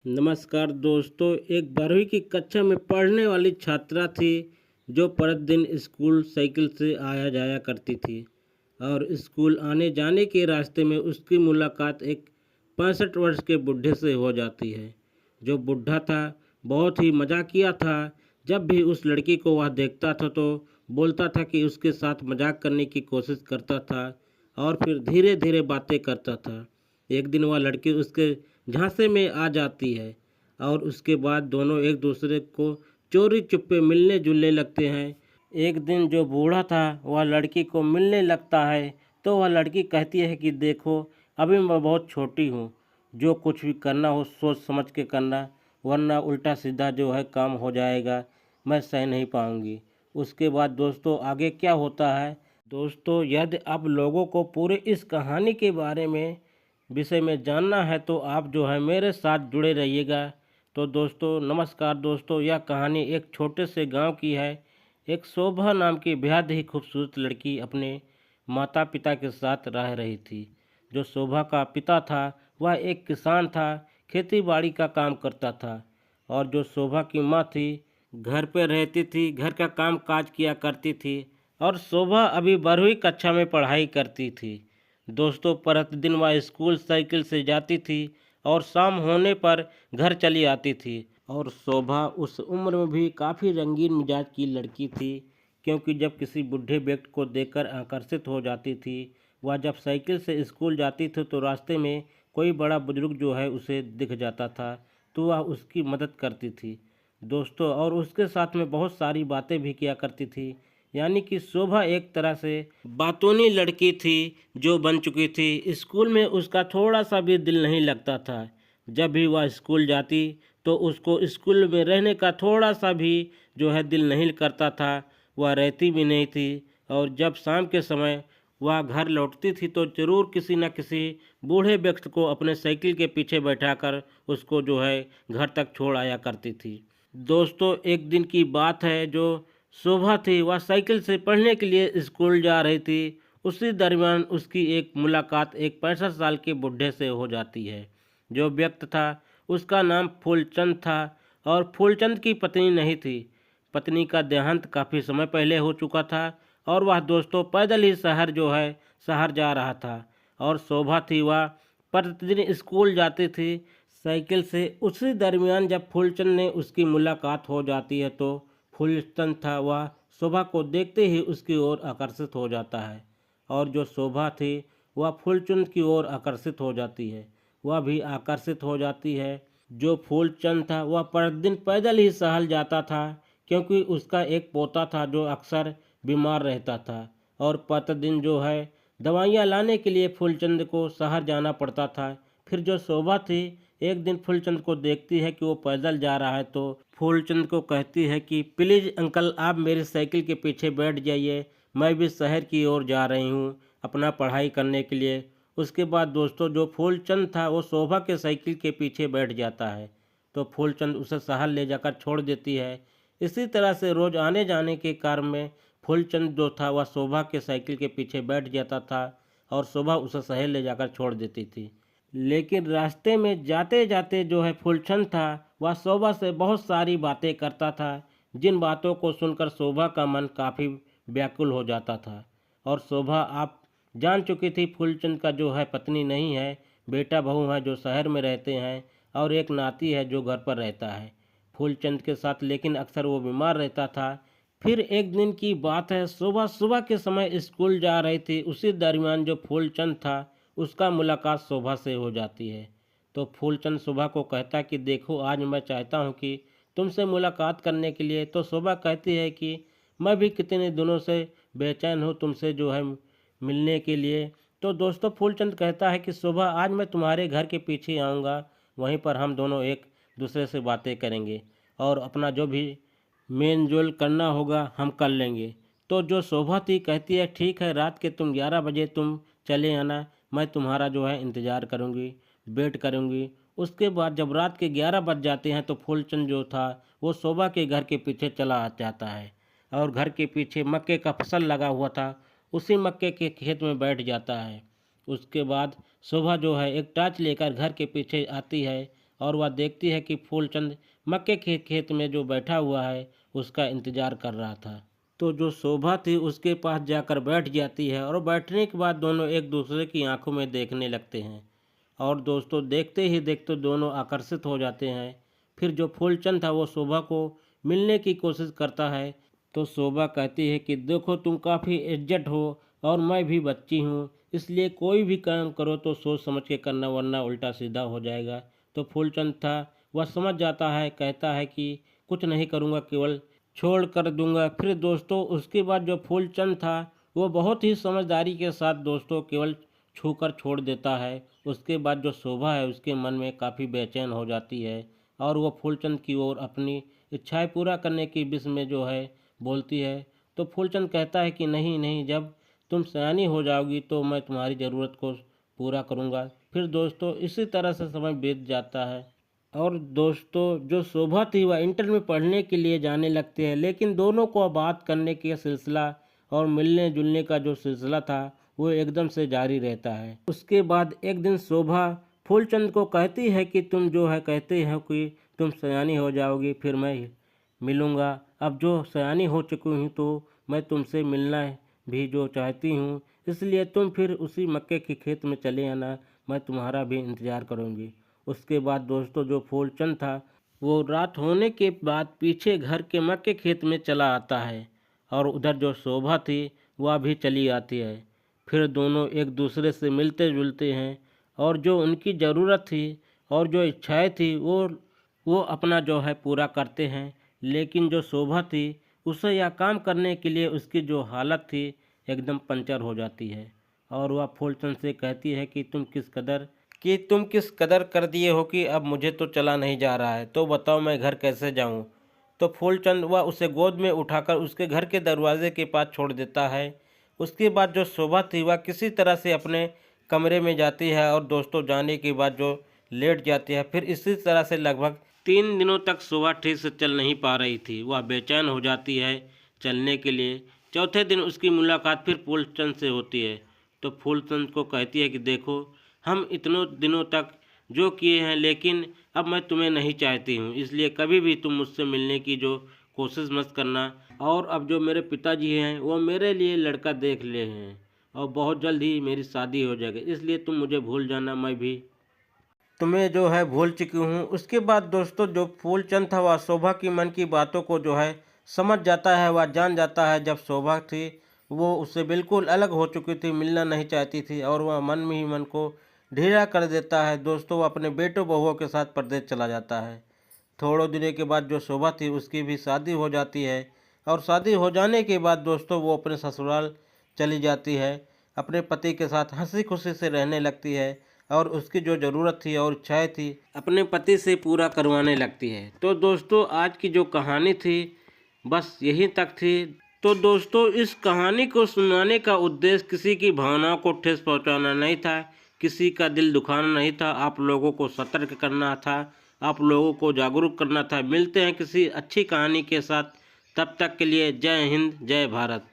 नमस्कार दोस्तों। एक 12वीं की कक्षा में पढ़ने वाली छात्रा थी जो प्रतिदिन स्कूल साइकिल से आया जाया करती थी। और स्कूल आने जाने के रास्ते में उसकी मुलाकात एक 65 वर्ष के बुढ़े से हो जाती है। जो बुढ़ा था बहुत ही मजाकिया था। जब भी उस लड़की को वह देखता था तो बोलता था कि उसके साथ मजाक करने की कोशिश करता था और फिर धीरे धीरे बातें करता था। एक दिन वह लड़की उसके झांसे में आ जाती है और उसके बाद दोनों एक दूसरे को चोरी चुप्पे मिलने जुलने लगते हैं। एक दिन जो बूढ़ा था वह लड़की को मिलने लगता है तो वह लड़की कहती है कि देखो, अभी मैं बहुत छोटी हूँ, जो कुछ भी करना हो सोच समझ के करना, वरना उल्टा सीधा जो है काम हो जाएगा, मैं सह नहीं पाऊँगी। उसके बाद दोस्तों आगे क्या होता है। दोस्तों यदि आप लोगों को पूरे इस कहानी के बारे में विषय में जानना है तो आप जो है मेरे साथ जुड़े रहिएगा। तो दोस्तों नमस्कार दोस्तों, यह कहानी एक छोटे से गांव की है। एक शोभा नाम की बेहद ही खूबसूरत लड़की अपने माता पिता के साथ रह रही थी। जो शोभा का पिता था वह एक किसान था, खेती बाड़ी का काम करता था। और जो शोभा की माँ थी घर पे रहती थी, घर का काम काज किया करती थी। और शोभा अभी 12वीं कक्षा में पढ़ाई करती थी। दोस्तों प्रतिदिन वह स्कूल साइकिल से जाती थी और शाम होने पर घर चली आती थी। और शोभा उस उम्र में भी काफ़ी रंगीन मिजाज की लड़की थी, क्योंकि जब किसी बूढ़े व्यक्ति को देखकर आकर्षित हो जाती थी। वह जब साइकिल से स्कूल जाती थी तो रास्ते में कोई बड़ा बुजुर्ग जो है उसे दिख जाता था तो वह उसकी मदद करती थी दोस्तों। और उसके साथ में बहुत सारी बातें भी किया करती थी। यानी कि शोभा एक तरह से बातूनी लड़की थी जो बन चुकी थी। स्कूल में उसका थोड़ा सा भी दिल नहीं लगता था। जब भी वह स्कूल जाती तो उसको स्कूल में रहने का थोड़ा सा भी जो है दिल नहीं करता था, वह रहती भी नहीं थी। और जब शाम के समय वह घर लौटती थी तो ज़रूर किसी न किसी बूढ़े व्यक्ति को अपने साइकिल के पीछे बैठाकर उसको जो है घर तक छोड़ आया करती थी। दोस्तों एक दिन की बात है, जो शोभा थी वह साइकिल से पढ़ने के लिए स्कूल जा रही थी। उसी दरमियान उसकी एक मुलाकात एक 65 साल के बुढ़े से हो जाती है। जो व्यक्ति था उसका नाम फूलचंद था और फूलचंद की पत्नी नहीं थी। पत्नी का देहांत काफ़ी समय पहले हो चुका था और वह दोस्तों पैदल ही शहर जा रहा था। और शोभा थी वह प्रतिदिन स्कूल जाती थी साइकिल से। उसी दरमियान जब फूलचंद ने उसकी मुलाकात हो जाती है तो फूलचंद था वह शोभा को देखते ही उसकी ओर आकर्षित हो जाता है। और जो शोभा थी वह फूलचंद की ओर आकर्षित हो जाती है, वह भी आकर्षित हो जाती है। जो फूलचंद था वह प्रतिदिन पैदल ही शहर जाता था, क्योंकि उसका एक पोता था जो अक्सर बीमार रहता था। और प्रतिदिन जो है दवाइयाँ लाने के लिए फूलचंद को शहर जाना पड़ता था। फिर जो शोभा थी एक दिन फूलचंद को देखती है कि वो पैदल जा रहा है तो फूलचंद को कहती है कि प्लीज़ अंकल आप मेरी साइकिल के पीछे बैठ जाइए, मैं भी शहर की ओर जा रही हूँ अपना पढ़ाई करने के लिए। उसके बाद दोस्तों जो फूलचंद था वो शोभा के साइकिल के पीछे बैठ जाता है तो फूलचंद उसे शहर ले जाकर छोड़ देती है। इसी तरह से रोज़ आने जाने के क्रम में फूलचंद जो था वह शोभा के साइकिल के पीछे बैठ जाता था और शोभा उसे शहर ले जाकर छोड़ देती थी। लेकिन रास्ते में जाते जाते जो है फूलचंद था वह शोभा से बहुत सारी बातें करता था, जिन बातों को सुनकर शोभा का मन काफ़ी व्याकुल हो जाता था। और शोभा आप जान चुकी थी फूलचंद का जो है पत्नी नहीं है, बेटा बहू है जो शहर में रहते हैं और एक नाती है जो घर पर रहता है फूलचंद के साथ, लेकिन अक्सर वो बीमार रहता था। फिर एक दिन की बात है, शोभा सुबह के समय स्कूल जा रही थी। उसी दरमियान जो फूलचंद था उसका मुलाकात शोभा से हो जाती है। तो फूलचंद शोभा को कहता कि देखो आज मैं चाहता हूँ कि तुमसे मुलाकात करने के लिए। तो शोभा कहती है कि मैं भी कितने दिनों से बेचैन हूँ तुमसे जो है मिलने के लिए। तो दोस्तों फूलचंद कहता है कि शोभा आज मैं तुम्हारे घर के पीछे आऊँगा, वहीं पर हम दोनों एक दूसरे से बातें करेंगे और अपना जो भी मेल जोल करना होगा हम कर लेंगे। तो जो शोभा थी कहती है ठीक है, रात के तुम 11 बजे तुम चले आना, मैं तुम्हारा जो है इंतज़ार करूँगी, वेट करूँगी। उसके बाद जब रात के 11 बज जाते हैं तो फूलचंद जो था वो शोभा के घर के पीछे चला जाता है और घर के पीछे मक्के का फसल लगा हुआ था, उसी मक्के के खेत में बैठ जाता है। उसके बाद शोभा जो है एक टार्च लेकर घर के पीछे आती है और वह देखती है कि फूलचंद मक्के के खेत में जो बैठा हुआ है उसका इंतज़ार कर रहा था। तो जो शोभा थी उसके पास जाकर बैठ जाती है और बैठने के बाद दोनों एक दूसरे की आंखों में देखने लगते हैं और दोस्तों देखते ही देखते दोनों आकर्षित हो जाते हैं। फिर जो फूलचंद था वो शोभा को मिलने की कोशिश करता है। तो शोभा कहती है कि देखो तुम काफ़ी इज्जत हो और मैं भी बच्ची हूँ, इसलिए कोई भी काम करो तो सोच समझ के करना वरना उल्टा सीधा हो जाएगा। तो फूलचंद था वह समझ जाता है, कहता है कि कुछ नहीं करूँगा, केवल छोड़ कर दूंगा। फिर दोस्तों उसके बाद जो फूलचंद था वो बहुत ही समझदारी के साथ दोस्तों केवल छूकर छोड़ देता है। उसके बाद जो शोभा है उसके मन में काफ़ी बेचैन हो जाती है और वो फूलचंद की ओर अपनी इच्छाएं पूरा करने की विश में जो है बोलती है। तो फूलचंद कहता है कि नहीं नहीं, जब तुम सयानी हो जाओगी तो मैं तुम्हारी ज़रूरत को पूरा करूँगा। फिर दोस्तों इसी तरह से समय बीत जाता है और दोस्तों जो शोभा थी वह इंटर में पढ़ने के लिए जाने लगते हैं, लेकिन दोनों को बात करने का सिलसिला और मिलने जुलने का जो सिलसिला था वो एकदम से जारी रहता है। उसके बाद एक दिन शोभा फूलचंद को कहती है कि तुम जो है कहते हो कि तुम सयानी हो जाओगी, फिर मैं मिलूँगा। अब जो सयानी हो चुकी हूँ तो मैं तुमसे मिलना भी जो चाहती हूँ, इसलिए तुम फिर उसी मक्के के खेत में चले आना, मैं तुम्हारा भी इंतज़ार करूँगी। उसके बाद दोस्तों जो फूलचंद था वो रात होने के बाद पीछे घर के मक्के खेत में चला आता है और उधर जो शोभा थी वह भी चली आती है। फिर दोनों एक दूसरे से मिलते जुलते हैं और जो उनकी ज़रूरत थी और जो इच्छाएं थी वो अपना जो है पूरा करते हैं। लेकिन जो शोभा थी उसे यह काम करने के लिए उसकी जो हालत थी एकदम पंचर हो जाती है और वह फूलचंद से कहती है कि तुम किस कदर कर दिए हो कि अब मुझे तो चला नहीं जा रहा है, तो बताओ मैं घर कैसे जाऊं। तो फूलचंद वह उसे गोद में उठाकर उसके घर के दरवाजे के पास छोड़ देता है। उसके बाद जो शोभा थी वह किसी तरह से अपने कमरे में जाती है और दोस्तों जाने के बाद जो लेट जाती है। फिर इसी तरह से लगभग 3 दिनों तक शोभा ठीक से चल नहीं पा रही थी, वह बेचैन हो जाती है चलने के लिए। चौथे दिन उसकी मुलाकात फिर फूलचंद से होती है। तो फूलचंद को कहती है कि देखो हम इतनों दिनों तक जो किए हैं, लेकिन अब मैं तुम्हें नहीं चाहती हूँ, इसलिए कभी भी तुम मुझसे मिलने की जो कोशिश मत करना। और अब जो मेरे पिताजी हैं वो मेरे लिए लड़का देख ले हैं और बहुत जल्द ही मेरी शादी हो जाएगी, इसलिए तुम मुझे भूल जाना, मैं भी तुम्हें जो है भूल चुकी हूँ। उसके बाद दोस्तों जो फूलचंद था वह शोभा की मन की बातों को जो है समझ जाता है, वह जान जाता है जब शोभा थी वो उससे बिल्कुल अलग हो चुकी थी, मिलना नहीं चाहती थी और वह मन में ही मन को ढीला कर देता है। दोस्तों वो अपने बेटों बहुओं के साथ परदेश चला जाता है। थोड़े दिनों के बाद जो शोभा थी उसकी भी शादी हो जाती है और शादी हो जाने के बाद दोस्तों वो अपने ससुराल चली जाती है, अपने पति के साथ हंसी खुशी से रहने लगती है और उसकी जो ज़रूरत थी और इच्छाएं थी अपने पति से पूरा करवाने लगती है। तो दोस्तों आज की जो कहानी थी बस यहीं तक थी। तो दोस्तों इस कहानी को सुनाने का उद्देश्य किसी की भावनाओं को ठेस पहुंचाना नहीं था, किसी का दिल दुखाना नहीं था, आप लोगों को सतर्क करना था, आप लोगों को जागरूक करना था। मिलते हैं किसी अच्छी कहानी के साथ, तब तक के लिए जय हिंद जय भारत।